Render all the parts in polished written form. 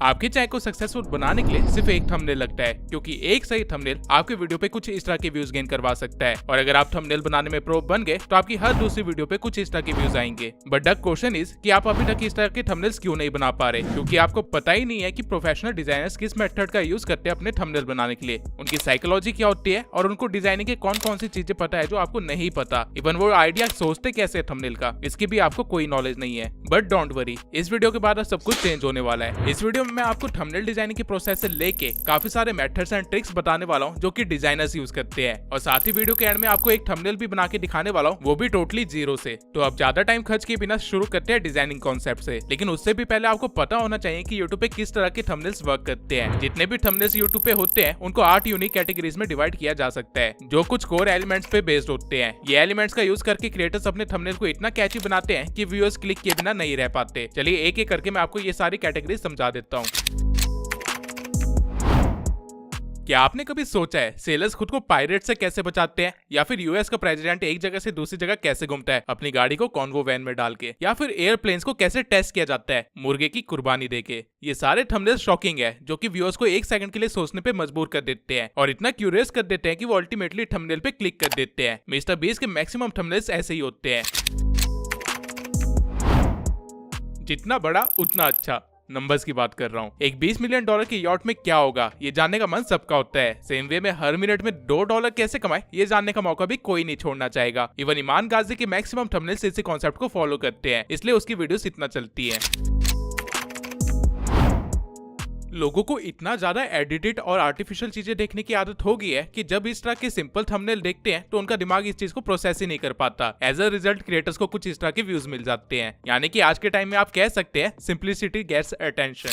आपके चैनल को सक्सेसफुल बनाने के लिए सिर्फ एक थंबनेल लगता है, क्योंकि एक सही थंबनेल आपके वीडियो पे कुछ इस तरह के व्यूज गेन करवा सकता है। और अगर आप थंबनेल बनाने में प्रो बन गए तो आपकी हर दूसरी वीडियो पे कुछ इस तरह के व्यूज आएंगे। बट द क्वेश्चन इज कि आप अभी तक इस तरह के थंबनेल्स क्यों नहीं बना पा रहे, क्योंकि आपको पता ही नहीं है कि प्रोफेशनल डिजाइनर्स किस मेथड का यूज करते हैं अपने थंबनेल बनाने के लिए, उनकी साइकोलॉजी क्या होती है और उनको डिजाइनिंग के कौन कौन सी चीजें पता है जो आपको नहीं पता। इवन वो आइडिया सोचते कैसे थंबनेल का, इसकी भी आपको कोई नॉलेज नहीं है। बट डोंट वरी, इस वीडियो के बाद सब कुछ चेंज होने वाला है। इस वीडियो में मैं आपको थंबनेल डिजाइनिंग के प्रोसेस से लेके काफी सारे मेथड्स एंड ट्रिक्स बताने वाला हूँ जो कि डिजाइनर्स यूज करते हैं, और साथ ही वीडियो के एंड में आपको एक थंबनेल भी बना के दिखाने वाला हूँ, वो भी टोटली जीरो से। तो अब ज्यादा टाइम खर्च किए बिना शुरू करते हैं डिजाइनिंग कॉन्सेप्ट से। लेकिन उससे भी पहले आपको पता होना चाहिए कि यूट्यूब पे किस तरह के थंबनेल्स वर्क करते हैं। जितने भी थंबनेल्स यूट्यूब पे होते हैं उनको 8 यूनिक कैटेगरीज में डिवाइड किया जा सकता है, जो कुछ कोर एलिमेंट्स पे बेस्ड होते हैं। ये एलिमेंट्स का यूज करके क्रिएटर्स अपने थंबनेल को इतना कैची बनाते हैं कि व्यूअर्स क्लिक किए बिना नहीं रह पाते। चलिए एक एक करके मैं आपको ये सारी कैटेगरी समझा देता हूँ। क्या आपने कभी सोचा है सेलर्स खुद को पायरेट से कैसे बचाते हैं, या फिर यूएस का प्रेसिडेंट एक जगह से दूसरी जगह कैसे घूमता है अपनी गाड़ी को कॉन्वो वैन में डाल के, या फिर एयरप्लेन्स को कैसे टेस्ट किया जाता है मुर्गे की कुर्बानी देके। ये सारे थंबनेल्स शॉकिंग है, जो कि व्यूअर्स को एक सेकंड के लिए सोचने पे मजबूर कर देते हैं और इतना क्यूरियस कर देते हैं कि वो अल्टीमेटली थंबनेल पे क्लिक कर देते हैं। मिस्टर बीस्ट के मैक्सिमम थंबनेल्स ऐसे ही होते हैं। जितना बड़ा उतना अच्छा, नंबर्स की बात कर रहा हूँ। एक $20 मिलियन की यॉट में क्या होगा ये जानने का मन सबका होता है। सेम वे में हर मिनट में $2 कैसे कमाए ये जानने का मौका भी कोई नहीं छोड़ना चाहेगा। इवन ईमान गाजी के मैक्सिमम थंबनेल्स इसी कॉन्सेप्ट को फॉलो करते हैं, इसलिए उसकी वीडियोस इतना चलती है। लोगों को इतना ज्यादा एडिटेड और आर्टिफिशियल चीजें देखने की आदत हो गई है कि जब इस तरह के सिंपल थंबनेल देखते हैं तो उनका दिमाग इस चीज को प्रोसेस ही नहीं कर पाता। एज अ रिजल्ट क्रिएटर्स को कुछ इस तरह के व्यूज मिल जाते हैं। यानी कि आज के टाइम में आप कह सकते हैं सिंप्लिसिटी गेट्स अटेंशन।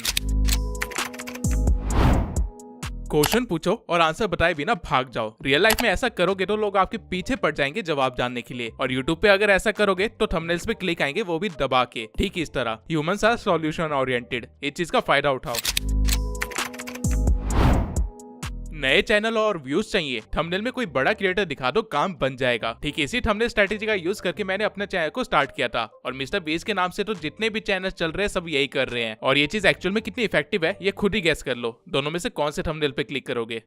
क्वेश्चन पूछो और आंसर बताए बिना भाग जाओ। रियल लाइफ में ऐसा करोगे तो लोग आपके पीछे पड़ जाएंगे जवाब जानने के लिए, और यूट्यूब पे अगर ऐसा करोगे तो थंबनेल्स पे क्लिक आएंगे, वो भी दबा के। ठीक इस तरह ह्यूमंस आर सॉल्यूशन ओरिएंटेड, इस चीज का फायदा उठाओ। नए चैनल और व्यूज चाहिए, थंबनेल में कोई बड़ा क्रिएटर दिखा दो, काम बन जाएगा। ठीक इसी थंबनेल स्ट्रेटेजी का यूज करके मैंने अपने चैनल को स्टार्ट किया था, और मिस्टर बीस्ट के नाम से तो जितने भी चैनल चल रहे हैं सब यही कर रहे हैं। और ये चीज एक्चुअल में कितनी इफेक्टिव है ये खुद ही गेस कर लो। दोनों में से कौन से थंबनेल पे क्लिक करोगे?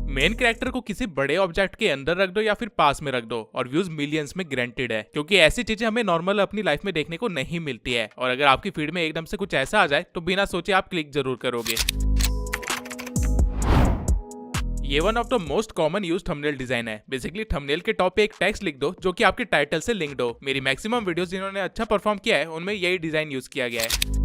मेन कैरेक्टर को किसी बड़े ऑब्जेक्ट के अंदर रख दो या फिर पास में रख दो और व्यूज मिलियंस में गारंटेड है, क्योंकि ऐसी चीजें हमें नॉर्मल अपनी लाइफ में देखने को नहीं मिलती है। और अगर आपकी फीड में एकदम से कुछ ऐसा आ जाए तो बिना सोचे आप क्लिक जरूर करोगे। ये one of the most common use thumbnail design है। बेसिकली थंबनेल के टॉप पे एक टेक्स्ट लिख दो जो कि आपके टाइटल से लिंक्ड हो। मेरी मैक्सिमम वीडियोस जिन्होंने अच्छा परफॉर्म किया है उनमें यही डिजाइन यूज किया गया है।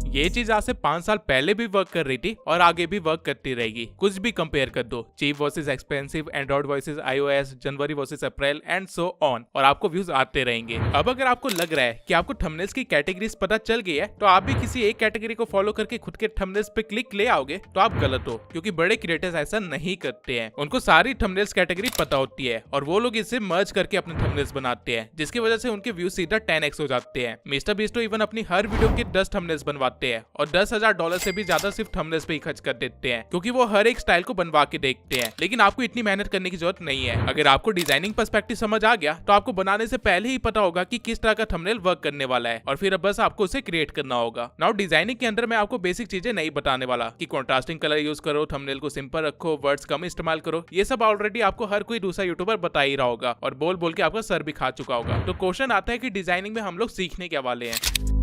ये चीज आज से 5 साल पहले भी वर्क कर रही थी और आगे भी वर्क करती रहेगी। कुछ भी कंपेयर कर दो, cheap versus expensive, android versus iOS, January versus April and so on, और आपको व्यूज आते रहेंगे। अब अगर आपको लग रहा है कि आपको थंबनेल्स की कैटेगरीज पता चल गई है तो आप भी किसी एक कैटेगरी को फॉलो करके खुद के थंबनेल्स पे क्लिक ले आओगे, तो आप गलत हो, क्योंकि बड़े क्रिएटर्स ऐसा नहीं करते हैं। उनको सारी थंबनेल्स कैटेगरी पता होती है और वो लोग इसे मर्ज करके अपने थंबनेल्स बनाते हैं, जिसकी वजह से उनके व्यूज सीधा 10x हो जाते हैं। मिस्टर बीस्ट तो इवन अपनी हर वीडियो के 10 थंबनेल्स बनवाते हैं और $10,000 से भी ज्यादा सिर्फ थंबनेल्स पे ही खर्च कर देते हैं, क्योंकि वो हर एक स्टाइल को बनवा के देखते हैं। लेकिन आपको इतनी मेहनत करने की जरूरत नहीं है। अगर आपको डिजाइनिंग पर्सपेक्टिव समझ आ गया तो आपको बनाने से पहले ही पता होगा कि किस तरह का थंबनेल वर्क करने वाला है, और फिर अब बस आपको उसे क्रिएट करना होगा। नाउ डिजाइनिंग के अंदर मैं आपको बेसिक चीजें नहीं बताने वाला कि कॉन्ट्रास्टिंग कलर यूज करो, थंबनेल को सिंपल रखो, वर्ड्स कम इस्तेमाल करो। ये सब ऑलरेडी आपको हर कोई दूसरा यूट्यूबर बता ही रहा होगा और बोल बोल के आपका सर भी खा चुका होगा। तो क्वेश्चन आता है कि डिजाइनिंग में हम लोग सीखने क्या वाले हैं।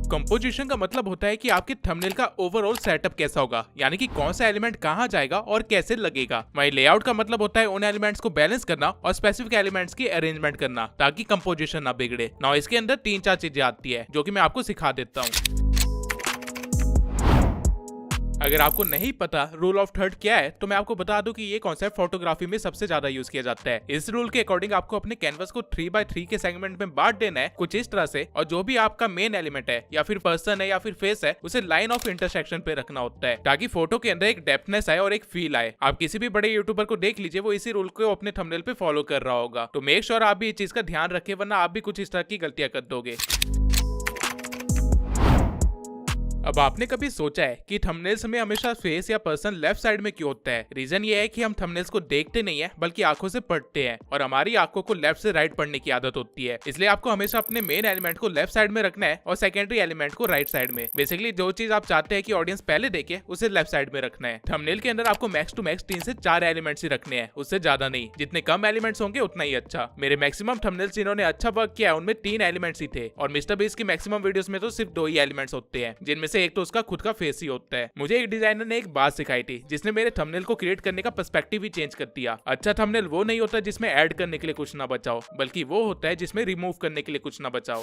कंपोजिशन का मतलब होता है कि आपके थंबनेल का ओवरऑल सेटअप कैसा होगा, यानी कि कौन सा एलिमेंट कहां जाएगा और कैसे लगेगा। वहीं लेआउट का मतलब होता है उन एलिमेंट्स को बैलेंस करना और स्पेसिफिक एलिमेंट्स की अरेंजमेंट करना ताकि कंपोजिशन ना बिगड़े। नाउ इसके अंदर 3-4 चीजें आती है जो कि मैं आपको सिखा देता हूँ। अगर आपको नहीं पता रूल ऑफ थर्ड क्या है तो मैं आपको बता दूं कि ये कॉन्सेप्ट फोटोग्राफी में सबसे ज्यादा यूज किया जाता है। इस रूल के अकॉर्डिंग आपको अपने कैनवस को 3x3 के सेगमेंट में बांट देना है कुछ इस तरह से, और जो भी आपका मेन एलिमेंट है या फिर पर्सन है या फिर फेस है उसे लाइन ऑफ इंटरसेक्शन पे रखना होता है, ताकि फोटो के अंदर एक डेप्थनेस आए और एक फील आए। आप किसी भी बड़े यूट्यूबर को देख लीजिए, वो इसी रूल को अपने थंबनेल पे फॉलो कर रहा होगा। तो मेक श्योर आप भी इस चीज का ध्यान रखें, वरना आप भी कुछ इस तरह की गलतियां कर दोगे। अब आपने कभी सोचा है कि थंबनेल्स में हमेशा फेस या पर्सन लेफ्ट साइड में क्यों होता है? रीजन ये है कि हम थंबनेल्स को देखते नहीं है बल्कि आंखों से पढ़ते हैं और हमारी आंखों को लेफ्ट से राइट पढ़ने की आदत होती है। इसलिए आपको हमेशा अपने मेन एलिमेंट को लेफ्ट साइड में रखना है और सेकेंडरी एलिमेंट को राइट साइड में। बेसिकली जो चीज आप चाहते हैं कि ऑडियंस पहले देखे उसे लेफ्ट साइड में रखना है। थंबनेल के अंदर आपको मैक्स टू मैक्स 3 से 4 एलिमेंट्स ही रखने हैं, उससे ज्यादा नहीं। जितने कम एलिमेंट्स होंगे उतना ही अच्छा। मेरे मैक्सिमम थंबनेल्स जिन्होंने अच्छा वर्क किया है उनमें 3 एलिमेंट्स ही थे और मिस्टर बीस्ट की मैक्सिमम वीडियोस में तो सिर्फ 2 ही एलिमेंट्स होते हैं, जिनमें से एक तो उसका खुद का फेस ही होता है। मुझे एक डिजाइनर ने एक बात सिखाई थी जिसने मेरे थंबनेल को क्रिएट करने का पर्सपेक्टिव ही चेंज कर दिया। अच्छा थंबनेल वो नहीं होता जिसमें ऐड करने के लिए कुछ ना बचाओ, बल्कि वो होता है जिसमें रिमूव करने के लिए कुछ ना बचाओ।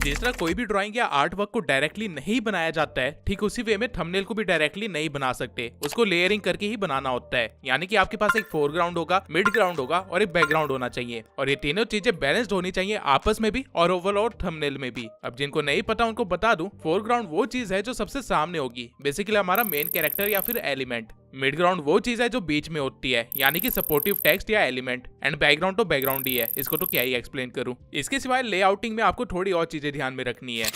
जिस तरह कोई भी ड्राइंग या आर्ट वर्क को डायरेक्टली नहीं बनाया जाता है, ठीक उसी वे में थंबनेल को भी डायरेक्टली नहीं बना सकते, उसको लेयरिंग करके ही बनाना होता है। यानी कि आपके पास एक फोरग्राउंड होगा, मिड ग्राउंड होगा और एक बैकग्राउंड होना चाहिए और ये तीनों चीजें बैलेंस्ड होनी चाहिए आपस में भी और ओवरऑल थंबनेल में भी। अब जिनको नहीं पता उनको बता दूं, फोरग्राउंड वो चीज है जो सबसे सामने होगी, बेसिकली हमारा मेन कैरेक्टर या फिर एलिमेंट। मिड ग्राउंड वो चीज है जो बीच में होती है, यानी कि सपोर्टिव टेक्स्ट या एलिमेंट। एंड बैकग्राउंड तो बैकग्राउंड ही है, इसको तो क्या ही एक्सप्लेन करूं। इसके सिवाय लेआउटिंग में आपको थोड़ी और चीजें ध्यान में रखनी है।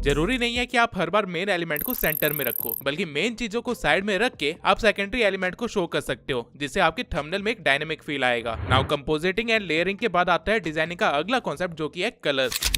जरूरी नहीं है कि आप हर बार मेन एलिमेंट को सेंटर में रखो, बल्कि मेन चीजों को साइड में रख के आप सेकेंडरी एलिमेंट को शो कर सकते हो, जिससे आपके थंबनेल में एक डायनेमिक फील आएगा। नाउ कंपोजिटिंग एंड लेयरिंग के बाद आता है डिजाइनिंग का अगला कॉन्सेप्ट, जो कि है कलर्स।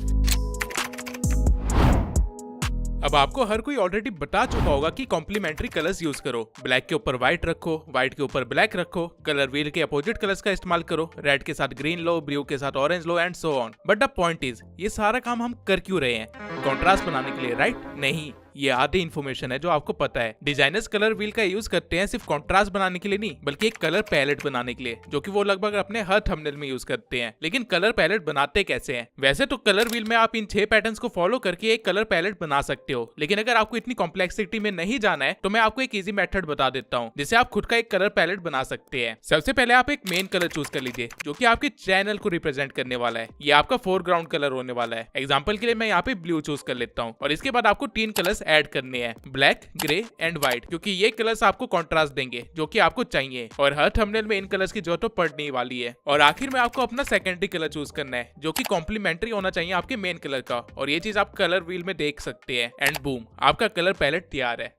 अब आपको हर कोई ऑलरेडी बता चुका होगा कि कॉम्प्लीमेंट्री कलर्स यूज करो। ब्लैक के ऊपर व्हाइट रखो, व्हाइट के ऊपर ब्लैक रखो, कलर व्हील के अपोजिट कलर्स का इस्तेमाल करो, रेड के साथ ग्रीन लो, ब्लू के साथ orange low and so on. But the point is, ये सारा काम हम कर क्यों रहे हैं? कॉन्ट्रास्ट बनाने के लिए, राइट? नहीं, ये आधी इन्फॉर्मेशन है जो आपको पता है। डिजाइनर्स कलर व्हील का यूज करते हैं सिर्फ कॉन्ट्रास्ट बनाने के लिए नहीं, बल्कि एक कलर पैलेट बनाने के लिए, जो कि वो लगभग अपने हर थंबनेल में यूज करते हैं। लेकिन कलर पैलेट बनाते कैसे हैं? वैसे तो कलर व्हील में आप इन 6 पैटर्न्स को फॉलो करके एक कलर पैलेट बना सकते हो, लेकिन अगर आपको इतनी कॉम्प्लेक्सिटी में नहीं जाना है तो मैं आपको एक इजी मेथड बता देता हूँ जिससे आप खुद का एक कलर पैलेट बना सकते हैं। सबसे पहले आप एक मेन कलर चूज कर लीजिए जो कि आपके चैनल को रिप्रेजेंट करने वाला है। ये आपका फोरग्राउंड कलर होने वाला है। एग्जाम्पल के लिए मैं यहाँ पे ब्लू चूज कर लेता हूँ और इसके बाद आपको 3 कलर्स ऐड करने हैं, ब्लैक, ग्रे एंड व्हाइट, क्योंकि ये कलर्स आपको कंट्रास्ट देंगे जो कि आपको चाहिए और हर थंबनेल में इन कलर्स की जरूरत तो पड़ने वाली है। और आखिर में आपको अपना सेकेंडरी कलर चूज करना है जो कि कॉम्प्लीमेंट्री होना चाहिए आपके मेन कलर का, और ये चीज आप कलर व्हील में देख सकते हैं। एंड बूम, आपका कलर पैलेट तैयार है।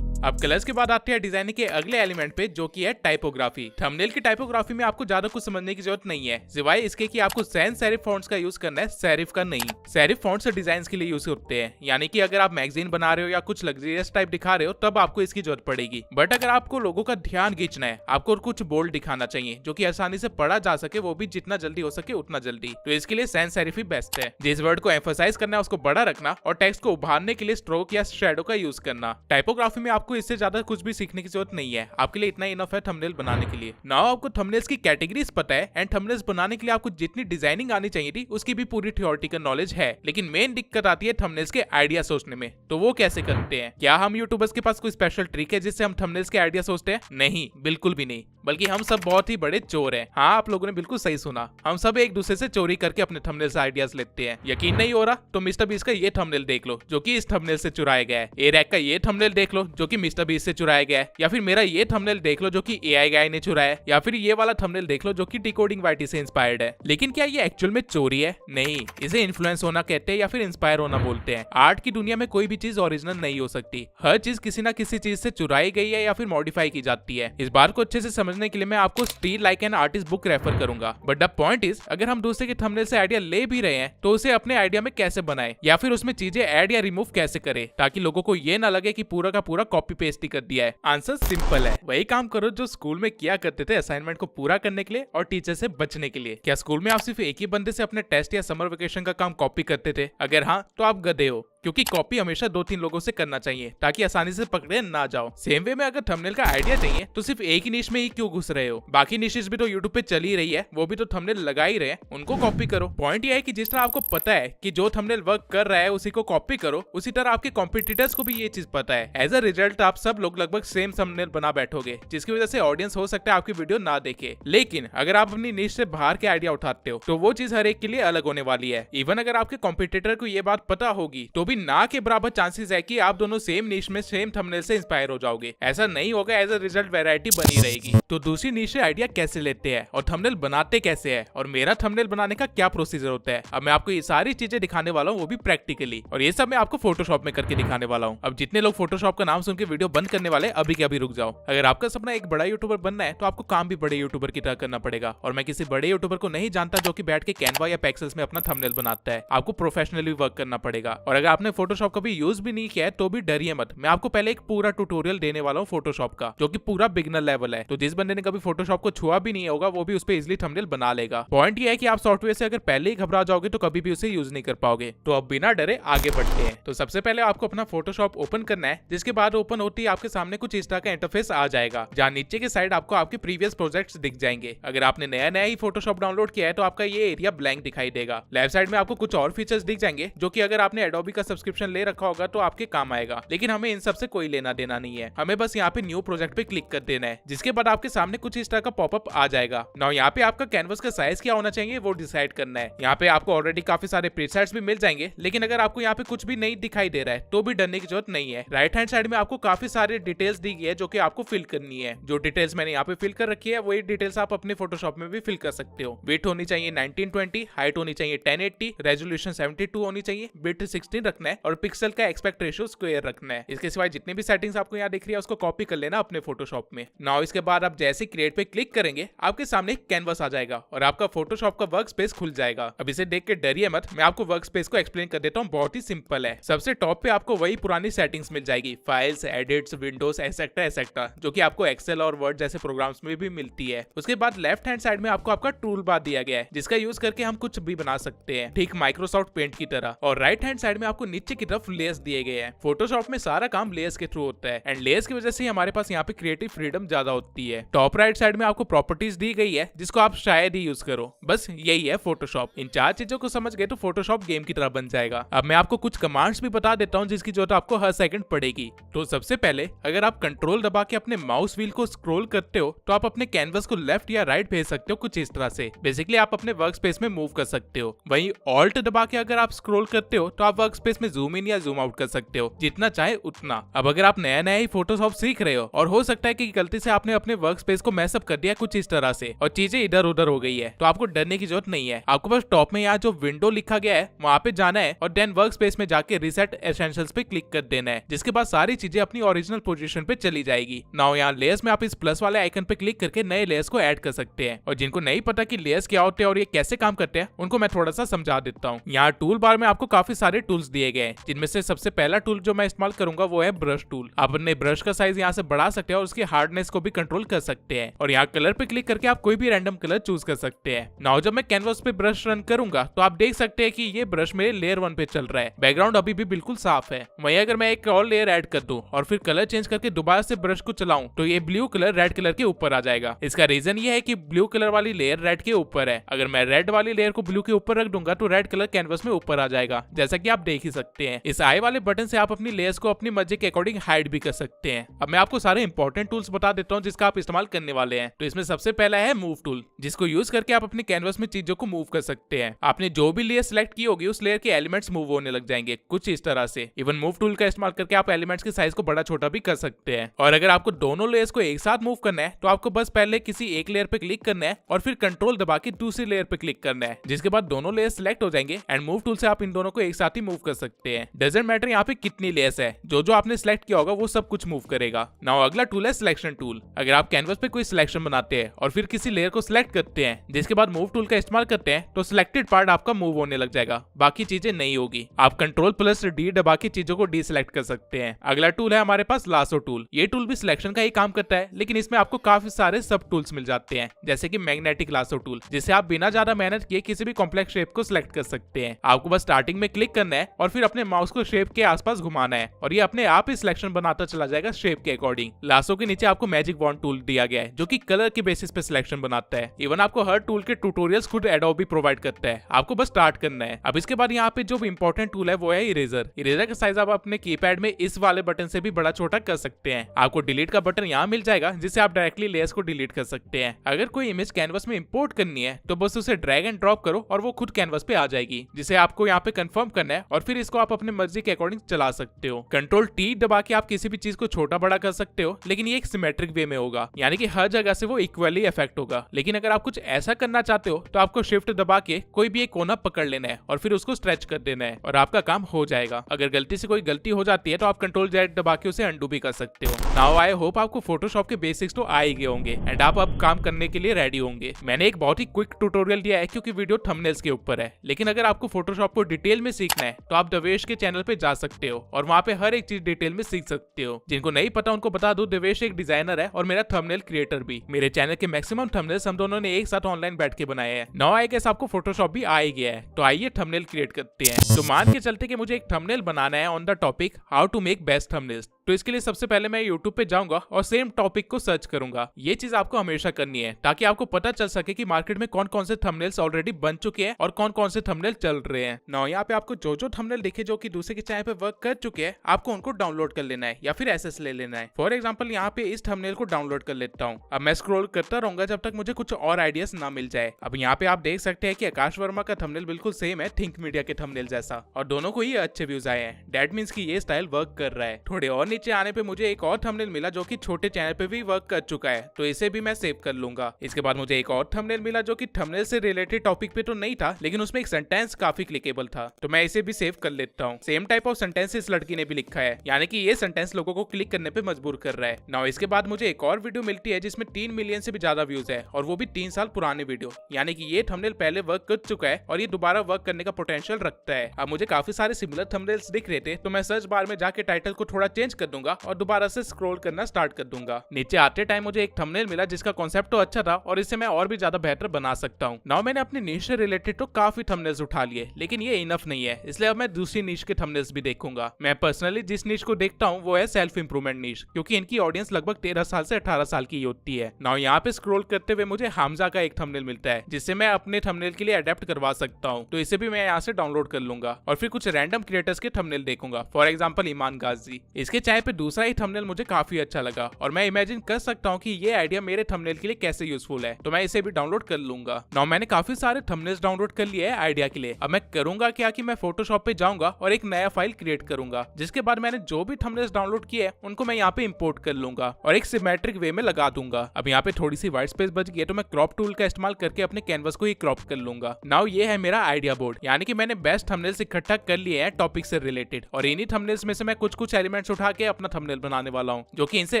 अब कलर्स के बाद आते हैं डिजाइनिंग के अगले एलिमेंट पे, जो कि है टाइपोग्राफी। थंबनेल की टाइपोग्राफी में आपको ज्यादा कुछ समझने की जरूरत नहीं है, सिवाय इसके कि आपको सैन सेरिफ फॉन्ट्स का यूज करना है, सेरिफ का नहीं। सेरिफ फॉन्ट्स डिजाइन के लिए यूज होते हैं, यानी कि अगर आप मैगजीन बना रहे हो या कुछ लग्जरियस टाइप दिखा रहे हो तब आपको इसकी जरूरत पड़ेगी। बट अगर आपको लोगों का ध्यान खींचना है, आपको कुछ बोल्ड दिखाना चाहिए जो कि आसानी से पढ़ा जा सके, वो भी जितना जल्दी हो सके उतना जल्दी, तो इसके लिए सैन सेरिफ ही बेस्ट है। जिस वर्ड को एम्फसाइज करना है उसको बड़ा रखना और टेक्स्ट को उभारने के लिए स्ट्रोक या शैडो का यूज करना। टाइपोग्राफी में आपको इससे ज्यादा कुछ भी सीखने की जरूरत नहीं है, आपके लिए इतना इनफ है थंबनेल बनाने के लिए। नाउ आपको थंबनेल्स की कैटेगरीज पता है एंड थंबनेल्स बनाने के लिए आपको जितनी डिजाइनिंग आनी चाहिए थी उसकी भी पूरी थियोरेटिकल नॉलेज है, लेकिन मेन दिक्कत आती है थंबनेल्स के आइडिया सोचने में। तो वो कैसे करते हैं? क्या हम यूट्यूबर्स के पास कोई स्पेशल ट्रिक है जिससे हम थंबनेल्स के आइडिया सोचते हैं? नहीं, बिल्कुल भी नहीं, बल्कि हम सब बहुत ही बड़े चोर हैं। हाँ, आप लोगों ने बिल्कुल सही सुना, हम सब एक दूसरे से चोरी करके अपने थंबनेल से आइडियाज लेते हैं। यकीन नहीं हो रहा तो मिस्टर बीस्ट का ये थंबनेल देख लो जो कि इस थंबनेल से चुराया गया है। ए रैक का ये थंबनेल देख लो जो कि मिस्टर बीस्ट से चुराया गया है, या फिर मेरा ये थंबनेल देख लो जो कि एआई गाय ने चुराया है, या फिर ये वाला थंबनेल देख लो जो कि डिकोडिंग वाईटी से इंस्पायर्ड है। लेकिन क्या ये एक्चुअल में चोरी है? नहीं, इसे इन्फ्लुएंस होना कहते हैं या फिर इंस्पायर होना बोलते हैं। आर्ट की दुनिया में कोई भी चीज ओरिजिनल नहीं हो सकती, हर चीज किसी ना किसी चीज से चुराई गई है या फिर मॉडिफाई की जाती है। इस बात को अच्छे से समझने के लिए मैं आपको steel like an artist book refer करूंगा। बट द पॉइंट इज, अगर हम दूसरे के थंबनेल से आइडिया ले भी रहे हैं तो उसे अपने आइडिया में कैसे बनाए या फिर उसमें चीजें ऐड या रिमूव कैसे करें ताकि लोगों को ये ना लगे कि पूरा का पूरा कॉपी पेस्ट ही कर दिया है। आंसर सिंपल है, वही काम करो जो स्कूल में किया करते थे असाइनमेंट को पूरा करने के लिए और टीचर से बचने के लिए। क्या स्कूल में आप सिर्फ एक ही बंदे से अपने टेस्ट या समर वेकेशन का काम कॉपी करते थे? अगर हाँ तो आप गधे हो, क्योंकि कॉपी हमेशा 2-3 लोगों से करना चाहिए ताकि आसानी से पकड़े ना जाओ। सेम वे में अगर थंबनेल का आइडिया चाहिए तो सिर्फ एक ही निश में ही क्यों घुस रहे हो? बाकी निशेस भी तो यूट्यूब पे चल ही रही है, वो भी तो थंबनेल लगा ही रहे हैं, उनको कॉपी करो। पॉइंट ये है कि जिस तरह आपको पता है कि जो थंबनेल वर्क कर रहा है उसी को कॉपी करो, उसी तरह आपके कॉम्पिटिटर्स को भी ये चीज पता है। एज अ रिजल्ट आप सब लोग लगभग सेम थंबनेल बना बैठोगे, जिसकी वजह से ऑडियंस हो सकता है आपकी वीडियो ना देखे। लेकिन अगर आप अपनी निश से बाहर के आइडिया उठाते हो तो वो चीज हर एक के लिए अलग होने वाली है। इवन अगर आपके कॉम्पिटिटर को ये बात पता होगी तो भी अभी ना के बराबर चांसेस है कि आप दोनों सेम नीश में सेम थंबनेल से इंस्पायर हो जाओगे। ऐसा नहीं होगा, एज अ रिजल्ट वैरायटी बनी रहेगी। तो दूसरी नीश से आइडिया कैसे लेते हैं और थंबनेल बनाते कैसे है और मेरा थंबनेल बनाने का क्या प्रोसीजर होता है, अब मैं आपको ये सारी चीजें दिखाने वाला हूँ, वो भी प्रैक्टिकली। और ये सब मैं आपको फोटोशॉप में करके दिखाने वाला हूँ। अब जितने लोग फोटोशॉप का नाम सुन के वीडियो बंद करने वाले अभी के अभी रुक जाओ। अगर आपका सपना एक बड़ा यूट्यूबर बनना है तो आपको काम भी बड़े यूट्यूबर की तरह करना पड़ेगा। और मैं किसी बड़े यूट्यूबर को नहीं जानता जो कि बैठ के कैनवा या पेक्सेल्स में अपना थंबनेल बनाता है। आपको प्रोफेशनली वर्क करना पड़ेगा। और अगर आपने फोटोशॉप कभी यूज भी नहीं किया है तो भी डरिए मत, मैं आपको पहले एक पूरा ट्यूटोरियल देने वाला हूँ फोटोशॉप का, जो कि पूरा बिगिनर लेवल है। तो जिस बंदे ने कभी फोटोशॉप को छुआ भी नहीं होगा वो भी उस पर इजिली थंबनेल बना लेगा। पॉइंट ये है कि आप सॉफ्टवेयर से अगर पहले ही घबरा जाओगे तो कभी भी उसे यूज नहीं कर पाओगे। तो अब बिना डरे आगे बढ़ते हैं। तो सबसे पहले आपको अपना फोटोशॉप ओपन करना है, जिसके बाद ओपन होती है आपके सामने कुछ इस तरह का इंटरफेस आ जाएगा, जहाँ नीचे के साइड आपको आपके प्रीवियस प्रोजेक्ट्स दिख जाएंगे। अगर आपने नया ही फोटोशॉप डाउनलोड किया है तो आपका ये एरिया ब्लैंक दिखाई देगा। लेफ्ट साइड में आपको कुछ और फीचर्स दिख जाएंगे जो कि अगर आपने एडोबी का सब्सक्रिप्शन ले रखा होगा तो आपके काम आएगा, लेकिन हमें इन सब से कोई लेना देना नहीं है। हमें बस यहाँ पे न्यू प्रोजेक्ट पे क्लिक कर देना है, जिसके बाद आपके सामने कुछ इस तरह का पॉपअप आ जाएगा। नाउ यहाँ पे आपका कैनवस का साइज क्या होना चाहिए वो डिसाइड करना है। यहाँ पे आपको ऑलरेडी काफी सारे प्रीसेट्स भी मिल जाएंगे, लेकिन अगर आपको यहाँ पे कुछ भी नहीं दिखाई दे रहा है तो भी डरने की जरूरत नहीं है। राइट हैंड साइड में आपको काफी सारे डिटेल्स दी गई है जो कि आपको फिल करनी है। जो डिटेल्स मैंने यहाँ पे फिल कर रखी है वही डिटेल्स आप अपने फोटोशॉप में भी फिल कर सकते हो। वेट होनी चाहिए 1920, हाइट होनी चाहिए 1080, रेजोल्यूशन 72 होनी चाहिए, बिट 16 रखना है और पिक्सल का एस्पेक्ट रेशियो स्क्वायर रखना है। इसके सिवाय जितनी भी सेटिंग्स आपको यहाँ दिख रही है उसको कॉपी कर लेना अपने फोटोशॉप में। नाउ इसके बाद आप जैसे क्रिएट पे क्लिक करेंगे आपके सामने एक कैनवस आ जाएगा और आपका फोटोशॉप का वर्क स्पेस खुल जाएगा। अब इसे देख के डरिए मत, मैं आपको वर्क स्पेस को एक्सप्लेन कर देता हूँ। बहुत ही सिंपल है। सबसे टॉप पे आपको वही पुरानी सेटिंग्स मिल जाएगी, files, edits, Windows, et cetera et cetera, जो कि आपको एक्सेल और वर्ड जैसे प्रोग्राम्स में भी मिलती है। उसके बाद लेफ्ट हैंड साइड में आपको आपका टूल बार दिया गया है, जिसका यूज करके हम कुछ भी बना सकते हैं, ठीक माइक्रोसॉफ्ट पेंट की तरह। और राइट हैंड साइड में आपको नीचे की तरफ लेयर्स दिए गए हैं। फोटोशॉप में सारा काम लेयर्स के थ्रू होता है एंड लेयर्स की वजह से हमारे पास यहाँ पे क्रिएटिव फ्रीडम ज्यादा होती है। टॉप राइट साइड में आपको प्रॉपर्टीज दी गई है जिसको आप शायद ही यूज करो। बस यही है फोटोशॉप। इन चार चीजों को समझ गए तो फोटोशॉप गेम की तरह बन जाएगा। अब मैं आपको कुछ कमांड्स भी बता देता हूँ जिसकी जरूरत आपको हर सेकंड पड़ेगी। तो सबसे पहले अगर आप कंट्रोल दबा के अपने माउस व्हील को स्क्रॉल करते हो तो आप अपने कैनवस को लेफ्ट या राइट भेज सकते हो कुछ इस तरह से। बेसिकली आप अपने वर्क स्पेस में मूव कर सकते हो। वहीं ऑल्ट दबा के अगर आप स्क्रॉल करते हो तो आप वर्क स्पेस में जूम इन या जूम आउट कर सकते हो, जितना चाहे उतना। अब अगर आप नया ही फोटोशॉप सीख रहे हो और हो सकता है कि गलती से आपने अपने वर्क स्पेस को मैसअप कर दिया कुछ इस तरह से और चीजें इधर उधर हो गई है, तो आपको डरने की जरूरत नहीं है। आपको बस टॉप में यहाँ जो विंडो लिखा गया है वहाँ पे जाना है और देन वर्क स्पेस में जाके रिसेट एसेंशियल्स पे क्लिक कर देना है, जिसके बाद सारी चीजें अपनी ओरिजिनल पोजीशन पे चली जाएगी। नाउ यहाँ लेयर्स में आप इस प्लस वाले आइकन पे क्लिक करके नए लेयर्स को ऐड कर सकते हैं। और जिनको नहीं पता कि लेयर्स क्या होते हैं और ये कैसे काम करते हैं उनको मैं थोड़ा सा समझा देता हूँ। यहाँ टूल बार में आपको काफी सारे टूल्स दिए गए हैं, जिनमें से सबसे पहला टूल जो मैं इस्तेमाल करूंगा वो है ब्रश टूल। आप अपने ब्रश का साइज यहाँ से बढ़ा सकते हैं और उसकी हार्डनेस को भी कंट्रोल कर सकते हैं। और यहाँ कलर पे क्लिक करके आप कोई भी रैंडम कलर चूज कर सकते हैं। नाउ जब मैं कैनवस पे ब्रश रन करूंगा तो आप देख सकते हैं कि ये ब्रश मेरे लेयर 1 पे चल रहा है। बैकग्राउंड अभी भी बिल्कुल साफ है। वहीं अगर मैं एक और लेयर ऐड कर दूं और फिर कलर चेंज करके दोबारा से ब्रश को चलाऊं तो ये ब्लू कलर रेड कलर के ऊपर आ जाएगा। इसका रीजन ये है कि ब्लू कलर वाली लेयर रेड के ऊपर है। अगर मैं रेड वाली लेयर को ब्लू के ऊपर रख दूंगा तो रेड कलर कैनवस में ऊपर आ जाएगा, जैसा कि आप देख ही सकते हैं। इस आई वाले बटन से आप अपनी लेयर्स को अपनी मर्जी के अकॉर्डिंग हाइड भी कर सकते हैं। अब मैं आपको सारे इंपॉर्टेंट टूल्स बता देता हूँ जिसका आप इस्तेमाल करने वाले हैं। तो इसमें सबसे पहला है मूव टूल, जिसको यूज करके आप अपने कैनवस में चीजों को मूव कर सकते हैं। आपने जो भी लेयर सिलेक्ट की होगी उस लेयर के एलिमेंट्स मूव होने लग जाएंगे कुछ इस तरह से। इवन मूव टूल का इस्तेमाल करके आप एलिमेंट्स के साइज को बड़ा छोटा भी कर सकते हैं। और अगर आपको दोनों लेयर्स को एक साथ मूव करना है तो आपको बस पहले किसी एक लेयर पे क्लिक करना है और फिर कंट्रोल दबा के दूसरी लेयर पे क्लिक करना है, जिसके बाद दोनों लेयर सिलेक्ट हो जाएंगे एंड मूव टूल से आप इन दोनों को एक साथ ही मूव कर सकते हैं। डजंट मैटर यहाँ पे कितनी लेयर्स है, जो आपने सिलेक्ट किया होगा वो सब कुछ मूव करेगा। नाउ अगला टूल है सिलेक्शन टूल। अगर आप कैनवस पे कोई सिलेक्शन बनाते हैं और फिर किसी लेयर को सिलेक्ट करते हैं जिसके बाद मूव टूल का इस्तेमाल करते हैं तो सिलेक्टेड पार्ट आपका मूव होने लग जाएगा, बाकी चीजें नहीं होगी। आप कंट्रोल+D दबा के चीजों को डीसिलेक्ट कर सकते हैं। अगला टूल है हमारे पास लासो टूल। ये टूल भी सिलेक्शन का ही काम करता है, लेकिन इसमें आपको काफी सारे सब टूल्स मिल जाते हैं, जैसे कि मैग्नेटिक लासो टूल, जिससे आप बिना ज्यादा मेहनत किए किसी भी कॉम्प्लेक्स शेप को सिलेक्ट कर सकते हैं। आपको बस स्टार्टिंग में क्लिक करना है और फिर अपने माउस को शेप के आसपास घुमाना है और ये अपने आप ही सिलेक्शन बनाता चला जाएगा शेप के अकॉर्डिंग। लासो के नीचे आपको मैजिक वॉन्ड टूल दिया गया है जो कि कलर के बेसिस पे सिलेक्शन बनाता है। इवन आपको हर टूल के ट्यूटोरियल्स खुद एडोबी प्रोवाइड करता है, आपको बस स्टार्ट करना है। अब इसके बाद यहाँ पे जो इंपॉर्टेंट टूल है वो है इरेजर। इरेजर का साइज आप अपने कीपैड में इस वाले बटन से भी बड़ा छोटा कर सकते हैं। आपको डिलीट का बटन यहाँ मिल जाएगा जिससे आप डायरेक्टली लेयर्स को डिलीट कर सकते हैं। अगर कोई इमेज कैनवस में इंपोर्ट करनी है तो बस उसे ड्रैग एंड ड्रॉप करो और वो खुद कैनवस पे आ जाएगी, जिसे आपको यहाँ पे कंफर्म करना है और फिर इसको आप अपने मर्जी के अकॉर्डिंग चला सकते हो। कंट्रोल टी दबा के आप किसी भी चीज को छोटा बड़ा कर सकते हो, लेकिन ये एक सिमेट्रिक वे में होगा, यानी कि हर जगह से वो इक्वली इफेक्ट होगा। लेकिन अगर आप कुछ ऐसा करना चाहते हो तो आपको शिफ्ट दबा के कोई भी एक कोना पकड़ लेना है और फिर उसको स्ट्रेच कर देना है और आपका काम हो जाएगा। अगर गलती से कोई गलती हो जाती है तो आप कंट्रोल जेड दबा के उसे अंडू भी कर सकते हो। नाउ आई होप आपको फोटोशॉप के बेसिक्स तो आ ही गए होंगे एंड आप अब काम करने के लिए रेडी होंगे। मैंने एक बहुत ही क्विक ट्यूटोरियल दिया है क्योंकि वीडियो थंबनेल्स के ऊपर है, लेकिन अगर आपको फोटोशॉप को डिटेल में सीखना है तो आप देवेश के चैनल पे जा सकते हो और वहाँ पे हर एक चीज डिटेल में सीख सकते हो। जिनको नहीं पता उनको बता दूं, देवेश एक डिजाइनर है और मेरा थंबनेल क्रिएटर भी। मेरे चैनल के मैक्सिमम थंबनेल्स हम दोनों ने एक साथ ऑनलाइन बैठ के बनाए हैं। नाउ आई गेस आपको फोटोशॉप भी आ ही गया है, तो आइए थंबनेल क्रिएट करते हैं। तो मान के चलते कि मुझे एक थंबनेल बनाना है on the topic how to make best thumbnails. तो इसके लिए सबसे पहले मैं YouTube पे जाऊंगा और सेम टॉपिक को सर्च करूंगा। ये चीज आपको हमेशा करनी है ताकि आपको पता चल सके कि मार्केट में कौन कौन से थंबनेल्स ऑलरेडी बन चुके हैं और कौन कौन से थंबनेल चल रहे हैं। नाउ यहाँ पे आपको जो थंबनेल दिखे जो कि दूसरे के चैनल पे वर्क कर चुके हैं, आपको उनको डाउनलोड कर लेना है या फिर एसएस ले लेना है। फॉर एग्जाम्पल यहाँ पे इस थंबनेल को डाउनलोड कर लेता हूँ। अब मैं स्क्रॉल करता रहूंगा जब तक मुझे कुछ और आइडियाज ना मिल जाए। अब यहाँ पे आप देख सकते हैं कि आकाश वर्मा का थंबनेल बिल्कुल सेम है थिंक मीडिया के थंबनेल जैसा, और दोनों को ही अच्छे व्यूज आए हैं। दैट मीन्स की ये स्टाइल वर्क कर रहा है। थोड़े और नीचे आने पे मुझे एक और थंबनेल मिला जो कि छोटे चैनल पे भी वर्क कर चुका है, तो इसे भी मैं सेव कर लूंगा। इसके बाद मुझे एक और थंबनेल मिला जो कि थंबनेल से रिलेटेड टॉपिक पे तो नहीं था, लेकिन उसमें एक सेंटेंस काफी क्लिकेबल था, तो मैं इसे भी सेव कर लेता हूँ। सेम टाइप ऑफ सेंटेंस इस लड़की ने भी लिखा है, यानी कि ये सेंटेंस लोगों को क्लिक करने पे मजबूर कर रहा है। नाउ इसके बाद मुझे एक और वीडियो मिलती है जिसमें 3 मिलियन से भी ज्यादा व्यूज है, और वो भी 3 साल पुराने वीडियो, यानी कि ये थंबनेल पहले वर्क कर चुका है और ये दोबारा वर्क करने का पोटेंशियल रखता है। अब मुझे काफी सारे सिमिलर थंबनेल्स दिख रहे थे, तो मैं सर्च बार में जाके टाइटल को थोड़ा चेंज कर दूंगा और दोबारा से स्क्रॉल करना स्टार्ट कर दूंगा। नीचे आते टाइम मुझे एक थंबनेल मिला जिसका कॉन्सेप्ट तो अच्छा था और इससे मैं और भी ज्यादा बेहतर बना सकता हूँ। नाउ मैंने अपने नीश से रिलेटेड तो काफी थंबनेल्स उठा लिए, लेकिन ये इनफ नहीं है, इसलिए अब मैं दूसरी नीश के थंबनेल्स भी देखूंगा। मैं पर्सनली जिस नीश को देखता हूँ वो है सेल्फ इंप्रूवमेंट नीश, क्योंकि इनकी ऑडियंस लगभग 13 साल से 18 साल की होती है। नाउ यहाँ पे स्क्रॉल करते हुए मुझे हमजा का एक थंबनेल मिलता है जिससे मैं अपने थंबनेल के लिए अडेप्ट करवा सकता हूँ, तो इसे भी मैं यहाँ से डाउनलोड कर लूंगा और फिर कुछ रैंडम क्रिएटर्स के थंबनेल देखूंगा। फॉर एग्जाम्पल ईमान गाजी, इसके चाय पे दूसरा ही थंबनेल मुझे काफी अच्छा लगा और मैं इमेजिन कर सकता हूँ कि ये आइडिया मेरे थंबनेल के लिए कैसे यूजफुल है, तो मैं इसे भी डाउनलोड कर लूंगा। नाउ मैंने काफी सारे थंबनेल्स डाउनलोड कर लिए हैं आइडिया के लिए। अब मैं करूंगा क्या कि मैं फोटोशॉप पे जाऊंगा और एक नया फाइल क्रिएट करूंगा, जिसके बाद मैंने जो भी थंबनेल्स डाउनलोड किए हैं उनको मैं यहाँ पे इंपोर्ट कर लूंगा और एक सिमेट्रिक वे में लगा दूंगा। अब यहाँ पे थोड़ी सी व्हाइट स्पेस बच गई है, तो मैं क्रॉप टूल का इस्तेमाल करके अपने कैनवस को ही क्रॉप कर लूंगा। नाउ ये है मेरा आइडिया बोर्ड, यानी कि मैंने बेस्ट थंबनेल्स इकट्ठा कर लिए हैं टॉपिक से रिलेटेड, और इन्हीं थंबनेल्स में से मैं कुछ एलिमेंट्स उठा के अपना थंबनेल बनाने वाला हूँ, जो कि इनसे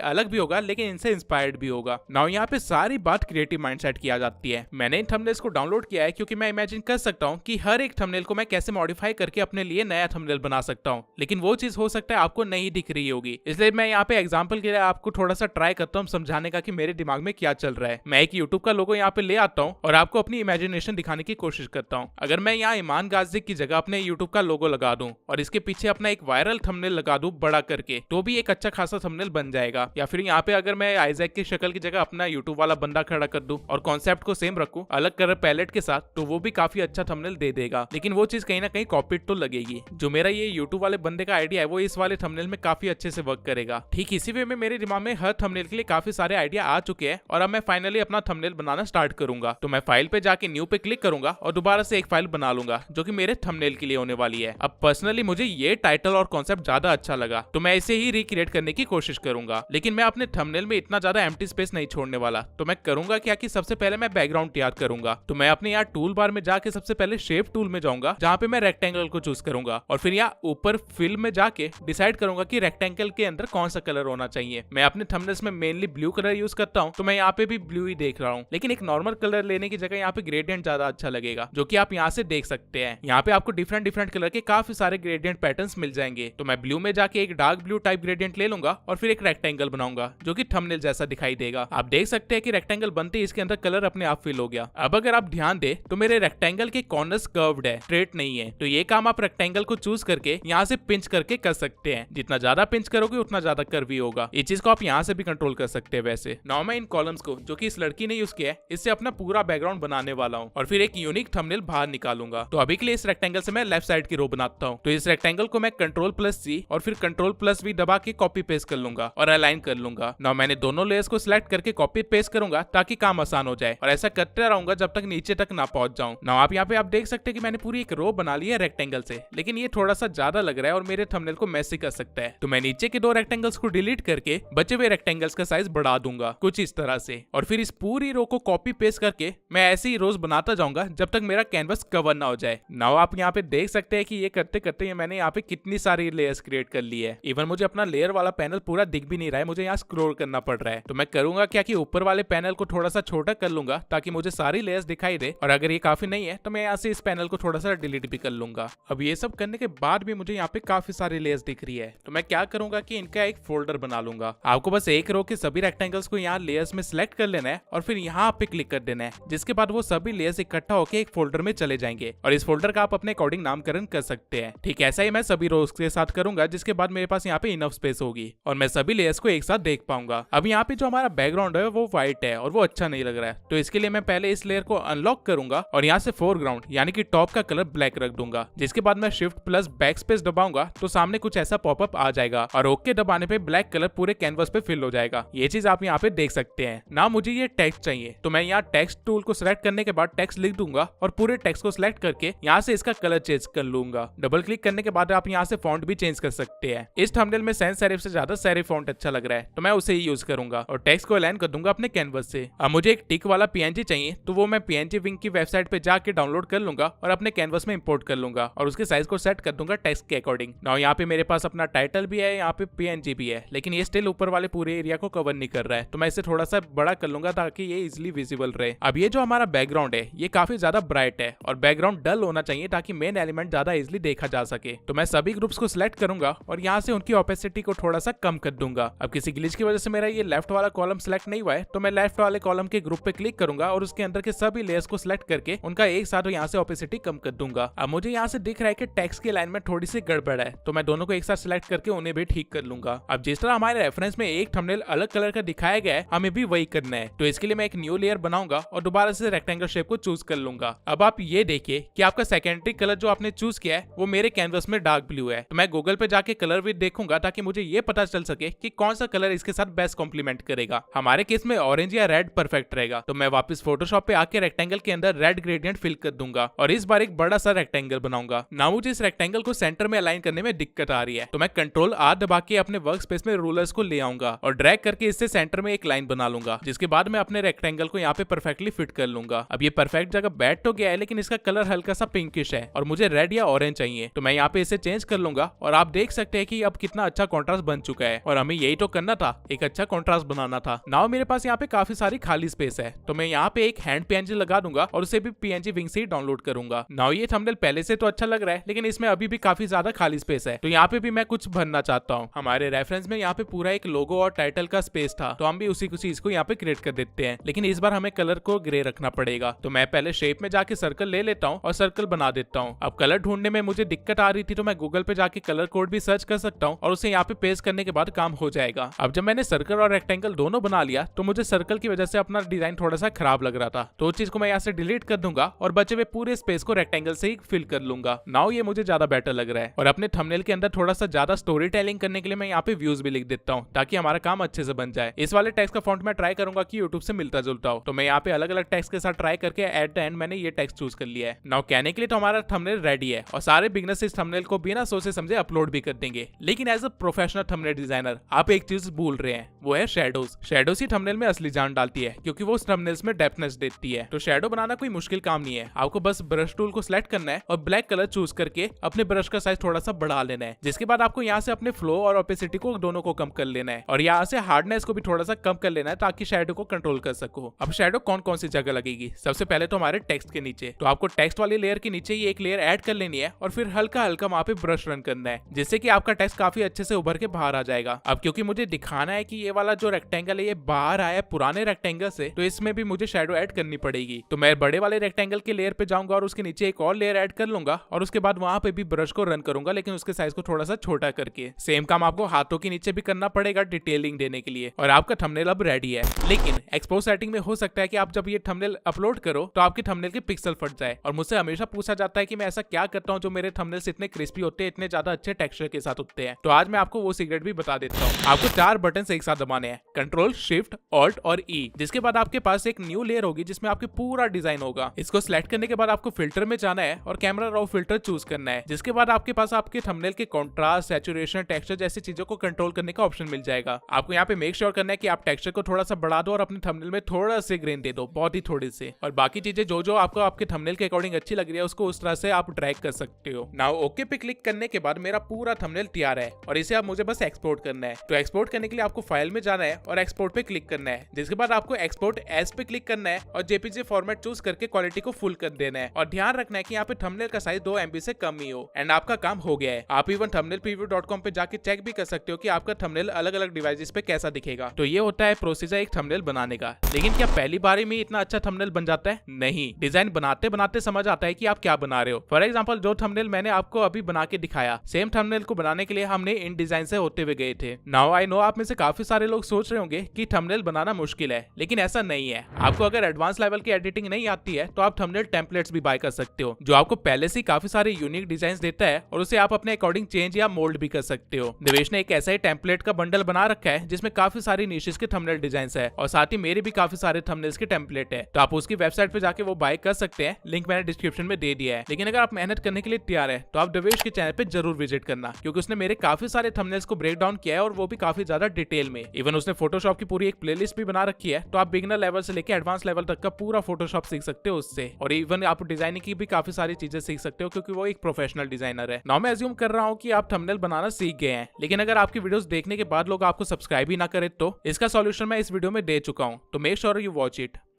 अलग भी होगा लेकिन इनसे इंस्पायर्ड भी होगा। नाउ यहाँ पे सारी बात क्रिएटिव माइंडसेट की आ जाती है। मैंने इन थंबनेल्स को डाउनलोड किया है क्योंकि मैं इमेजिन कर सकता हूँ कि हर एक थंबनेल को मैं कैसे मॉडिफाई करके अपने लिए नया थंबनेल बना सकता हूँ, लेकिन वो चीज हो सकता है आपको नहीं दिख रही होगी, इसलिए मैं यहाँ पे एग्जांपल के लिए आपको थोड़ा सा ट्राई करता हूँ समझाने का कि मेरे दिमाग में क्या चल रहा है। मैं एक यूट्यूब का लोगो यहाँ पे ले आता हूँ और आपको अपनी इमेजिनेशन दिखाने की कोशिश करता हूँ। अगर मैं यहाँ ईमान गाजी की जगह अपने यूट्यूब का लोगो लगा दूं और इसके पीछे अपना एक वायरल थंबनेल लगा दूं बड़ा करके, तो भी एक अच्छा खासा थंबनेल बन जाएगा। या फिर यहाँ पे अगर मैं आइजैक की शक्ल की जगह अपना यूट्यूब वाला बंदा खड़ा कर दूं और कॉन्सेप्ट को सेम रखूं अलग कलर पैलेट के साथ, तो वो भी काफी अच्छा थंबनेल दे देगा, लेकिन वो चीज कहीं ना कहीं कॉपीड तो लगेगी। जो मेरा ये यूट्यूब वाले बंदे का आइडिया है वो इस वाले थंबनेल में काफी अच्छे से वर्क करेगा। ठीक इसी वे में मेरे दिमाग में हर थंबनेल के लिए काफी सारे आइडिया आ चुके हैं और अब मैं फाइनली अपना थंबनेल बनाना स्टार्ट करूंगा। तो मैं फाइल पे जाके न्यू पे क्लिक करूंगा और दोबारा से एक फाइल बना लूंगा जो कि मेरे थंबनेल के लिए होने वाली है। अब पर्सनली मुझे ये टाइटल और कॉन्सेप्ट ज्यादा अच्छा लगा, तो मैं इसे ही रिक्रिएट करने की कोशिश करूंगा, लेकिन मैं अपने थंबनेल में इतना ज्यादा एम्प्टी स्पेस नहीं छोड़ने वाला। तो मैं करूंगा क्या कि सबसे पहले मैं बैकग्राउंड तैयार करूंगा। तो मैं अपने यहाँ टूल बार में जाके सबसे पहले शेप टूल में जाऊंगा जहाँ पे मैं रेक्टेंगल को चूज करूंगा और फिर यहाँ ऊपर फिल में जाके डिसाइड करूंगा कि रेक्टेंगल के अंदर कौन सा कलर होना चाहिए। मैं अपने थंबनेल्स में मेनली ब्लू कलर यूज करता हूँ, तो मैं यहाँ पे भी ब्लू ही देख रहा हूँ, लेकिन एक नॉर्मल कलर लेने की जगह यहाँ पे ग्रेडियंट ज्यादा अच्छा लगेगा, जो कि आप यहाँ से देख सकते हैं। यहाँ पे आपको डिफरेंट कलर के काफी सारे ग्रेडियंट पैटर्न्स मिल जाएंगे। तो मैं ब्लू में जाके एक डार्क ब्लू टाइप ग्रेडियंट ले लूंगा और फिर एक रेक्टेंगल बनाऊंगा जो कि थंबनेल जैसा दिखाई देगा। आप देख सकते हैं कि रेक्टेंगल बनते ही इसके अंदर कलर अपने आप फिल हो गया। अब अगर आप ध्यान दे तो मेरे रेक्टेंगल के कॉर्नर्स कर्व्ड है, स्ट्रेट नहीं है, तो ये काम आप रेक्टेंगल को चूज करके यहाँ से पिंच करके कर सकते हैं। जितना ज्यादा पिंच करोगे उतना ज्यादा कर्वी होगा। ये चीज को आप यहाँ से भी कंट्रोल कर सकते हैं। वैसे नाउ मैं इन कॉलम्स को जो कि इस लड़की ने यूज किया है इससे अपना पूरा बैकग्राउंड बनाने वाला हूँ और फिर एक यूनिक थंबनेल बाहर निकालूंगा। तो अभी के लिए इस रेक्टेंगल से मैं लेफ्ट साइड की रो बनाता हूँ। तो इस रेक्टेंगल को मैं Ctrl+C और फिर Ctrl+V भी दबा के कॉपी पेस्ट कर लूंगा और अलाइन कर लूंगा। नाउ मैंने दोनों लेयर्स को सिलेक्ट करके कॉपी पेस्ट करूंगा ताकि काम आसान हो जाए और ऐसा करते रहूंगा जब तक नीचे तक ना पहुंच जाऊं। नाउ आप यहाँ पे आप देख सकते हैं कि मैंने पूरी एक रो बना ली है रेक्टेंगल से, लेकिन ये थोड़ा सा ज्यादा लग रहा है और मेरे थंबनेल को मैसी कर सकता है। तो मैं नीचे के 2 रेक्टेंगल्स को डिलीट करके बचे हुए रेक्टेंगल्स का साइज बढ़ा दूंगा कुछ इस तरह से, और फिर इस पूरी रो को कॉपी पेस्ट करके मैं ऐसे ही रोज बनाता जाऊंगा जब तक मेरा कैनवस कवर ना हो जाए। नाउ आप यहाँ पे देख सकते हैं कि ये करते करते मैंने यहाँ पे कितनी सारी लेयर्स क्रिएट कर ली है। इवन मुझे अपना लेयर वाला पैनल पूरा दिख भी नहीं रहा है, मुझे यहाँ स्क्रॉल करना पड़ रहा है। तो मैं करूंगा क्या कि ऊपर वाले पैनल को थोड़ा सा छोटा कर लूंगा ताकि मुझे सारी लेयर्स दिखाई दे, और अगर ये काफी नहीं है तो मैं यहाँ से इस पैनल को थोड़ा सा डिलीट भी कर लूंगा। अब ये सब करने के बाद भी मुझे यहाँ पे काफी सारी लेयर्स दिख रही है, तो मैं क्या करूंगा कि इनका एक फोल्डर बना लूंगा। आपको बस एक रो के सभी रेक्टेंगल्स को यहाँ लेयर्स में सिलेक्ट कर लेना है और फिर यहाँ पे क्लिक कर देना है, जिसके बाद वो सभी लेयर्स इकट्ठा होकर एक फोल्डर में चले जाएंगे और इस फोल्डर का आप अपने अकॉर्डिंग नामकरण कर सकते हैं। ठीक ऐसा ही मैं सभी रोज के साथ करूंगा, जिसके बाद मेरे पास यहाँ पे इनफ स्पेस होगी और मैं सभी लेयर्स को एक साथ देख पाऊंगा। अब यहाँ पे जो हमारा बैकग्राउंड है वो व्हाइट है और वो अच्छा नहीं लग रहा है, तो इसके लिए मैं पहले इस लेयर को अनलॉक करूंगा और यहाँ से फोरग्राउंड यानी कि टॉप का कलर ब्लैक रख दूंगा। जिसके बाद मैं शिफ्ट प्लस बैक स्पेस दबाऊंगा तो सामने कुछ ऐसा पॉपअप आ जाएगा और ओके दबाने पे ब्लैक कलर पूरे कैनवस पे फिल हो जाएगा। ये चीज आप यहाँ पे देख सकते हैं। ना मुझे ये टेक्स्ट चाहिए, तो मैं यहाँ टेक्स्ट टूल को सिलेक्ट करने के बाद टेक्स्ट लिख दूंगा और पूरे टेक्स्ट को सिलेक्ट करके यहाँ से इसका कलर चेंज कर लूंगा। डबल क्लिक करने के बाद आप यहाँ से फॉन्ट भी चेंज कर सकते हैं। इस थंबनेल में सैंस सेरिफ से ज्यादा सेरिफ फॉन्ट अच्छा लग रहा है, तो मैं उसे ही यूज करूंगा और टेक्स्ट को अलाइन कर दूंगा अपने कैनवस से। अब मुझे एक टिक वाला पीएनजी चाहिए, तो वो मैं पीएनजी विंग की वेबसाइट पे जाके डाउनलोड कर लूंगा और अपने कैनवस में इंपोर्ट कर लूंगा और उसके साइज को सेट कर दूंगा टेक्स्ट के अकॉर्डिंग। नाउ यहाँ पे मेरे पास अपना टाइटल भी है, यहाँ पे पीएनजी भी है, लेकिन ये स्टिल ऊपर वाले पूरे एरिया को कवर नहीं कर रहा है, तो मैं इसे थोड़ा सा बड़ा कर लूंगा ताकि ये इजिली विजिबल रहे। अब ये जो हमारा बैकग्राउंड है ये काफी ज्यादा ब्राइट है और बैकग्राउंड डल होना चाहिए ताकि मेन एलिमेंट ज्यादा इजिली देखा जा सके। तो मैं सभी ग्रुप्स को सिलेक्ट करूंगा और यहाँ से उनकी ओपेसिटी को थोड़ा सा कम कर दूंगा। अब किसी ग्लिच की वजह से मेरा ये लेफ्ट वाला कॉलम सिलेक्ट नहीं हुआ है, तो मैं लेफ्ट वाले कॉलम के ग्रुप पे क्लिक करूंगा और उसके अंदर के सभी लेयर्स को सिलेक्ट करके उनका एक साथ यहाँ से ओपेसिटी कम कर दूंगा। अब मुझे यहाँ से दिख रहा है कि टेक्स्ट की लाइन में थोड़ी सी गड़बड़ है, तो मैं दोनों को एक साथ सिलेक्ट करके उन्हें भी ठीक कर लूंगा। अब जिस तरह हमारे रेफरेंस में एक थंबनेल अलग कलर का दिखाया गया है, हमें भी वही करना है। तो इसके लिए मैं एक न्यू लेयर बनाऊंगा और दोबारा से रेक्टेंगल शेप को चूज कर लूंगा। अब आप ये देखिए कि आपका सेकेंडरी कलर जो आपने चूज किया है वो मेरे कैनवस में डार्क ब्लू है। तो मैं गूगल पे जाके कलर विद देखूंगा ताकि मुझे ये पता चल सके कि कौन सा कलर इसके साथ बेस्ट कॉम्प्लीमेंट करेगा। हमारे केस में ऑरेंज या रेड परफेक्ट रहेगा, तो मैं वापस फोटोशॉप पे आके रेक्टेंगल के अंदर रेड ग्रेडियंट फिल कर दूंगा और इस बार एक बड़ा सा रेक्टेंगल बनाऊंगा। ना मुझे इस रेक्टेंगल को सेंटर में अलाइन करने में दिक्कत आ रही है, तो मैं कंट्रोल आर दबा के अपने वर्क स्पेस में रूलर्स को ले आऊंगा और ड्रैग करके इससे सेंटर में एक लाइन बना लूंगा, जिसके बाद मैं अपने रेक्टेंगल को यहाँ पे परफेक्टली फिट कर लूंगा। अब ये परफेक्ट जगह बैठ तो गया है, लेकिन इसका कलर हल्का सा पिंकिश है और मुझे रेड या ऑरेंज चाहिए, तो मैं यहाँ पे इसे चेंज कर लूंगा और आप देख सकते हैं कि अब कितना अच्छा कॉन्ट्रास्ट बन चुका है और हमें यही तो करना था, एक अच्छा कॉन्ट्रास्ट बनाना था। नाउ मेरे पास यहाँ पे काफी सारी खाली स्पेस है, तो मैं यहाँ पे एक हैंड पीएनजी लगा दूंगा और उसे भी पीएनजी विंग से ही डाउनलोड करूंगा। नाउ ये थंबनेल पहले से तो अच्छा लग रहा है, लेकिन इसमें अभी भी काफी ज्यादा खाली स्पेस है, तो यहाँ पे भी मैं कुछ भरना चाहता हूँ। हमारे रेफरेंस में यहाँ पे पूरा एक लोगो और टाइटल का स्पेस था, तो हम भी उसी चीज को यहाँ पे क्रिएट कर देते हैं, लेकिन इस बार हमें कलर को ग्रे रखना पड़ेगा। तो मैं पहले शेप में जाके सर्कल ले लेता हूँ और सर्कल बना देता हूँ। अब कलर ढूंढने में मुझे दिक्कत आ रही थी, तो मैं गूगल पे जाके कलर कोड भी सर्च कर सकता हूँ और उसे यहाँ पे पेस्ट करने के बाद काम हो जाएगा। अब जब मैंने सर्कल और रेक्टेंगल दोनों बना लिया, तो मुझे सर्कल की वजह से अपना डिजाइन थोड़ा सा खराब लग रहा था, तो उस चीज को मैं यहाँ से डिलीट कर दूंगा और बचे हुए पूरे स्पेस को रेक्टेंगल से ही फिल कर लूंगा। नाउ ये मुझे ज्यादा बेटर लग रहा है और अपने थंबनेल के अंदर थोड़ा सा ज्यादा स्टोरी टेलिंग करने के लिए मैं यहाँ पे व्यूज भी लिख देता हूँ ताकि हमारा काम अच्छे से बन जाए। इस वाले टेक्स्ट का फॉन्ट मैं ट्राई करूंगा कि यूट्यूब से मिलता जुलता हो, तो मैं यहाँ पे अलग अलग टेक्स्ट के साथ ट्राई करके एट द एंड मैंने ये टेक्स्ट चूज कर लिया है। नाउ कहने के लिए तो हमारा थंबनेल रेडी है और सारे बिगनर्स इस थंबनेल को बिना सोचे समझे अपलोड भी कर देंगे, लेकिन as a professional thumbnail designer आप एक चीज भूल रहे हैं, वो है शेडोज। शेडोज ही थंबनेल में असली जान डालती है, क्योंकि वो थंबनेल्स में डेप्थनेस देती है। तो शेडो बनाना कोई मुश्किल काम नहीं है, आपको बस ब्रश टूल को सिलेक्ट करना है और ब्लैक कलर चूज करके अपने ब्रश का साइज थोड़ा सा बढ़ा लेना है, जिसके बाद आपको यहाँ से अपने फ्लो और ओपेसिटी को दोनों को कम कर लेना है और यहाँ से हार्डनेस को भी थोड़ा सा कम कर लेना है ताकि शेडो को कंट्रोल कर सको। अब शेडो कौन कौन सी जगह लगेगी, सबसे पहले तो हमारे टेक्स्ट के नीचे, तो आपको टेक्स्ट वाली लेयर के नीचे ही एक लेयर ऐड कर लेनी है और फिर हल्का हल्का वहाँ पे ब्रश रन करना है, जिससे कि आपका टेक्स्ट काफी अच्छे से उभर के बाहर आ जाएगा। अब क्योंकि मुझे दिखाना है कि ये वाला जो रेक्टेंगल है ये बाहर आया है पुराने रेक्टेंगल से, तो इसमें भी मुझे शेडो ऐड करनी पड़ेगी। तो मैं बड़े वाले रेक्टेंगल के लेयर पे जाऊंगा और उसके नीचे एक और लेयर ऐड कर लूंगा और उसके बाद वहां पे भी ब्रश को रन करूंगा, लेकिन उसके साइज को थोड़ा सा छोटा करके। सेम काम आपको हाथों के नीचे भी करना पड़ेगा डिटेलिंग देने के लिए और आपका थंबनेल अब रेडी है। लेकिन एक्सपोज सेटिंग में हो सकता है कि आप जब ये थंबनेल अपलोड करो तो आपके थंबनेल के पिक्सल फट जाए, और मुझसे हमेशा पूछा जाता है कि मैं ऐसा क्या करता हूँ जो मेरे थंबनेल्स इतने क्रिस्पी होते हैं, इतने ज्यादा अच्छे टेक्सचर के साथ होते हैं। तो आज मैं आपको वो सीक्रेट भी बता देता हूँ। आपको 4 बटन एक साथ दबाने हैं, कंट्रोल, शिफ्ट, ऑल्ट और ई। जिसके बाद आपके पास एक न्यू लेयर होगी जिसमें आपके पूरा डिजाइन होगा। इसको सिलेक्ट करने के बाद आपको फिल्टर में जाना है और कैमरा रॉ फिल्टर चूज करना है। जिसके बाद आपके पास आपके थंबनेल के कॉन्ट्रास्ट, सैचुरेशन, टेक्सचर जैसी चीजों को कंट्रोल करने का ऑप्शन मिल जाएगा। आपको यहाँ पे मेक श्योर करना है कि आप टेक्सचर को थोड़ा सा बढ़ा दो और अपने थंबनेल में थोड़ा से ग्रेन दे दो, बहुत ही थोड़े से। और बाकी चीजें जो जो आपको आपके थंबनेल के अकॉर्डिंग अच्छी लग रही है उसको उस तरह से आप ड्रैग कर सकते हो। नाउ ओके पे क्लिक करने के बाद मेरा पूरा थंबनेल तैयार है और इसे अब मुझे बस एक्सपोर्ट करना है। तो एक्सपोर्ट करने के लिए आपको फाइल में जाना है और एक्सपोर्ट पे क्लिक करना है। जिसके बाद आपको एक्सपोर्ट एज पे क्लिक करना है और जेपीजी फॉर्मेट चूज करके क्वालिटी को फुल कर देना है। और ध्यान रखना है कि यहाँ पे थंबनेल का साइज 2 MB से कम ही हो एंड आपका काम हो गया है। आप इवन thumbnailpreview.com पे जाके चेक भी कर सकते हो कि आपका थंबनेल अलग अलग डिवाइसेस पे कैसा दिखेगा। तो ये होता है प्रोसीजर एक थंबनेल बनाने का। लेकिन क्या पहली बार में इतना अच्छा थंबनेल बन जाता है? नहीं, डिजाइन बनाते बनाते समझ आता है कि आप क्या बना रहे हो। फॉर एग्जाम्पल जो थंबनेल मैंने आपको अभी बना के दिखाया, सेम थंबनेल को बनाने के लिए हमने इन डिजाइन से होते हुए गए थे। नाउ आई नो आप में से काफी सारे लोग सोच रहे होंगे कि थंबनेल बनाना मुश्किल है, लेकिन ऐसा नहीं है। आपको अगर एडवांस लेवल की एडिटिंग नहीं आती है तो आप थंबनेल टेम्पलेट्स भी बाय कर सकते हो, जो आपको पहले से काफी सारे यूनिक डिजाइन देता है और उसे आप अपने अकॉर्डिंग चेंज या मोल्ड भी कर सकते हो। देवेश ने एक ऐसा ही टेम्पलेट का बंडल बना रखा है जिसमें काफी सारी निशेस के थंबनेल डिजाइन है और साथ ही मेरे भी काफी सारे थंबनेल्स के टेम्पलेट है। तो आप उसकी वेबसाइट पे जाके वो बाय कर सकते हैं, लिंक मैंने डिस्क्रिप्शन में दे दिया है। लेकिन अगर आप मेहनत करने के लिए तैयार है तो आप देवेश के चैनल पे जरूर विजिट करना, क्योंकि उसने मेरे काफी सारे थंबनेल्स को ब्रेक डाउन किया है और वो भी काफी ज्यादा डिटेल में। इवन उसने फोटोशॉप की पूरी एक प्लेलिस्ट भी बना रखी है, तो आप बिगिनर लेवल से लेकर एडवांस लेवल तक का पूरा फोटोशॉप सीख सकते हो उससे। और इवन आप डिजाइनिंग की भी काफी सारी चीजें सीख सकते हो, क्योंकि वो एक प्रोफेशनल डिजाइनर है। नाउ मैं अज्यूम कर रहा हूँ कि आप थंबनेल बनाना सीख गए हैं, लेकिन अगर आपकी वीडियोस देखने के बाद लोग आपको सब्सक्राइब ही ना करें तो इसका सॉल्यूशन मैं इस वीडियो में दे चुका हूँ, तो make sure you watch it.